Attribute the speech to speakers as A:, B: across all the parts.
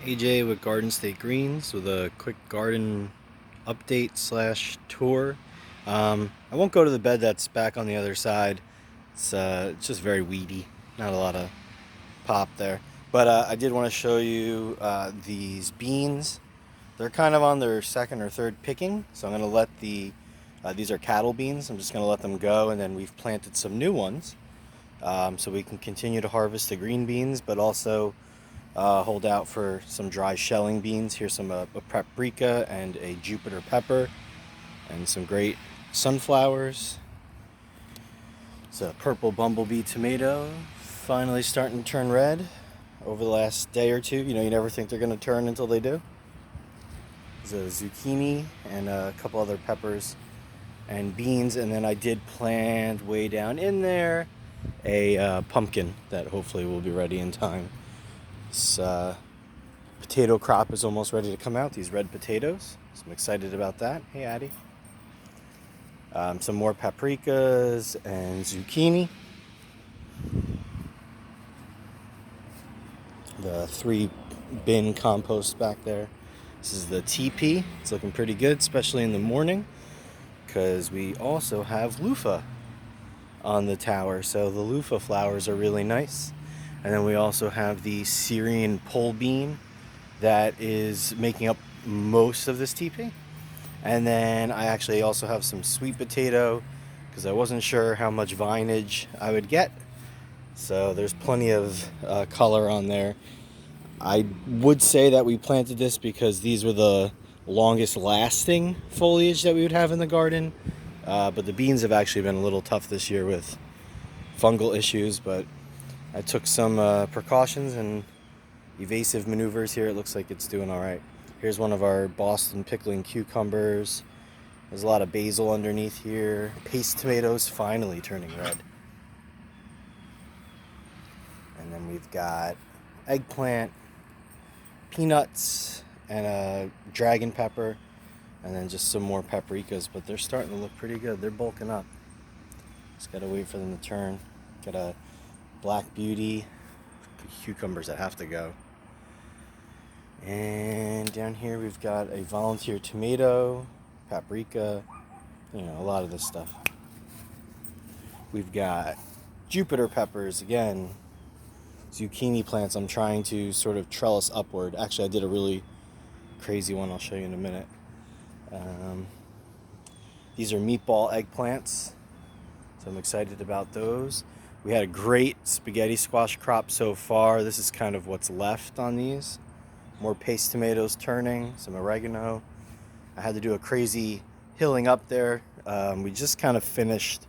A: AJ with Garden State Greens with a quick garden update slash tour. I won't go to the bed that's back on the other side. It's just very weedy, not a lot of pop there. But I did want to show you these beans. They're kind of on their second or third picking, so I'm going to let these are cattle beans. I'm just going to let them go, and then we've planted some new ones so we can continue to harvest the green beans, but also hold out for some dry shelling beans. Here's some a paprika and a Jupiter pepper and some great sunflowers. It's a purple bumblebee tomato finally starting to turn red over the last day or two. You never think they're going to turn until they do. There's a zucchini and a couple other peppers and beans, and then I did plant way down in there a pumpkin that hopefully will be ready in time. This potato crop is almost ready to come out, these red potatoes, so I'm excited about that. Hey Addie. Some more paprikas and zucchini. The 3-bin compost back there. This is the TP. It's looking pretty good, especially in the morning, because we also have loofah on the tower. So the loofah flowers are really nice. And then we also have the Syrian pole bean that is making up most of this TP. And then I actually also have some sweet potato because I wasn't sure how much vinage I would get. So there's plenty of color on there. I would say that we planted this because these were the longest lasting foliage that we would have in the garden. But the beans have actually been a little tough this year with fungal issues, but I took some precautions and evasive maneuvers here. It looks like it's doing all right. Here's one of our Boston pickling cucumbers. There's a lot of basil underneath here. Paste tomatoes finally turning red. And then we've got eggplant, peanuts, and a dragon pepper, and then just some more paprikas, but they're starting to look pretty good. They're bulking up. Just gotta wait for them to turn. Got a black beauty, cucumbers that have to go. And down here we've got a volunteer tomato, paprika, a lot of this stuff. We've got Jupiter peppers again, zucchini plants. I'm trying to sort of trellis upward. Actually, I did a really crazy one I'll show you in a minute. These are meatball eggplants, so I'm excited about those. We had a great spaghetti squash crop so far. This is kind of what's left on these. More paste tomatoes turning, some oregano. I had to do a crazy hilling up there. We just kind of finished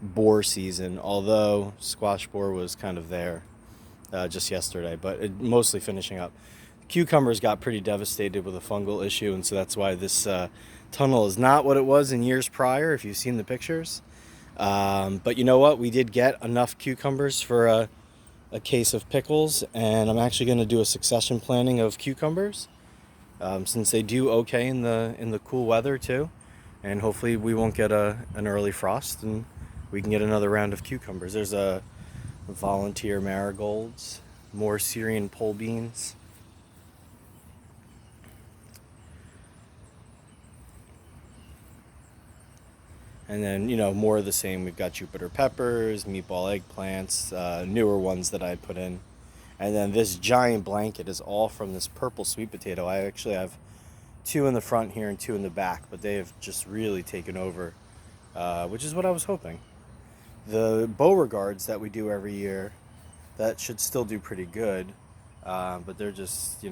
A: boar season, although squash boar was kind of there just yesterday, but mostly finishing up. Cucumbers got pretty devastated with a fungal issue, and so that's why this tunnel is not what it was in years prior, if you've seen the pictures. But you know what? We did get enough cucumbers for a case of pickles, and I'm actually going to do a succession planting of cucumbers since they do okay in the cool weather too, and hopefully we won't get an early frost and we can get another round of cucumbers. There's a volunteer marigolds, more Syrian pole beans. And then, more of the same. We've got Jupiter peppers, meatball eggplants, newer ones that I put in. And then this giant blanket is all from this purple sweet potato. I actually have 2 in the front here and 2 in the back, but they have just really taken over, which is what I was hoping. The Beauregards that we do every year, that should still do pretty good, but they're just,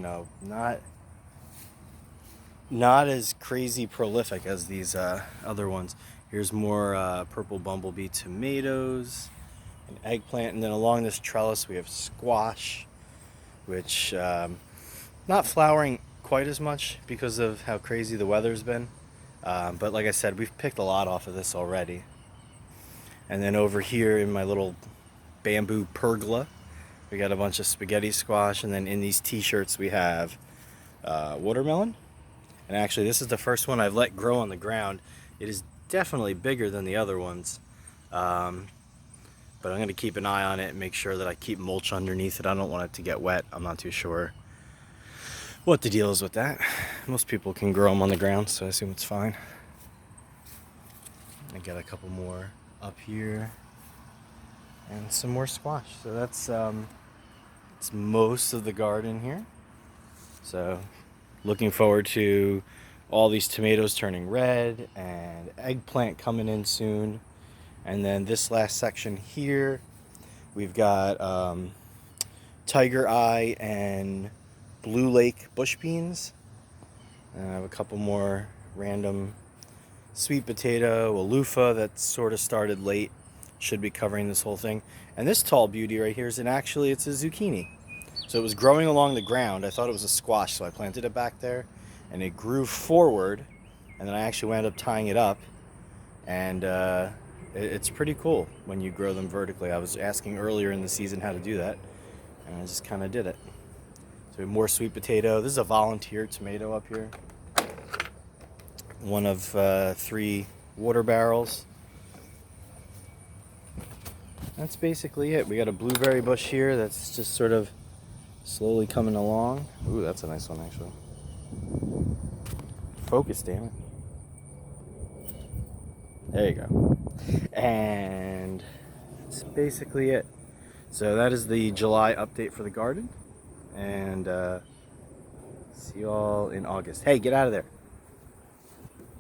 A: not as crazy prolific as these other ones. Here's more purple bumblebee tomatoes, an eggplant, and then along this trellis we have squash, which not flowering quite as much because of how crazy the weather's been. But like I said, we've picked a lot off of this already. And then over here in my little bamboo pergola, we got a bunch of spaghetti squash, and then in these t-shirts we have watermelon. And actually this is the first one I've let grow on the ground. It is definitely bigger than the other ones, but I'm going to keep an eye on it and make sure that I keep mulch underneath it. I don't want it to get wet. I'm not too sure what the deal is with that. Most people can grow them on the ground, so I assume it's fine. I got a couple more up here and some more squash. So that's it's most of the garden here. So looking forward to all these tomatoes turning red and eggplant coming in soon. And then this last section here, we've got tiger eye and blue lake bush beans. And I have a couple more random sweet potato, a loofah that sort of started late, should be covering this whole thing. And this tall beauty right here is it's a zucchini. So it was growing along the ground. I thought it was a squash, so I planted it back there, and it grew forward, and then I actually wound up tying it up, and it's pretty cool when you grow them vertically. I was asking earlier in the season how to do that, and I just kind of did it. So more sweet potato. This is a volunteer tomato up here. One of 3 water barrels. That's basically it. We got a blueberry bush here that's just sort of slowly coming along. Ooh, that's a nice one actually. Focus, damn it. There you go. And that's basically it. So that is the July update for the garden. And see you all in August. Hey, get out of there.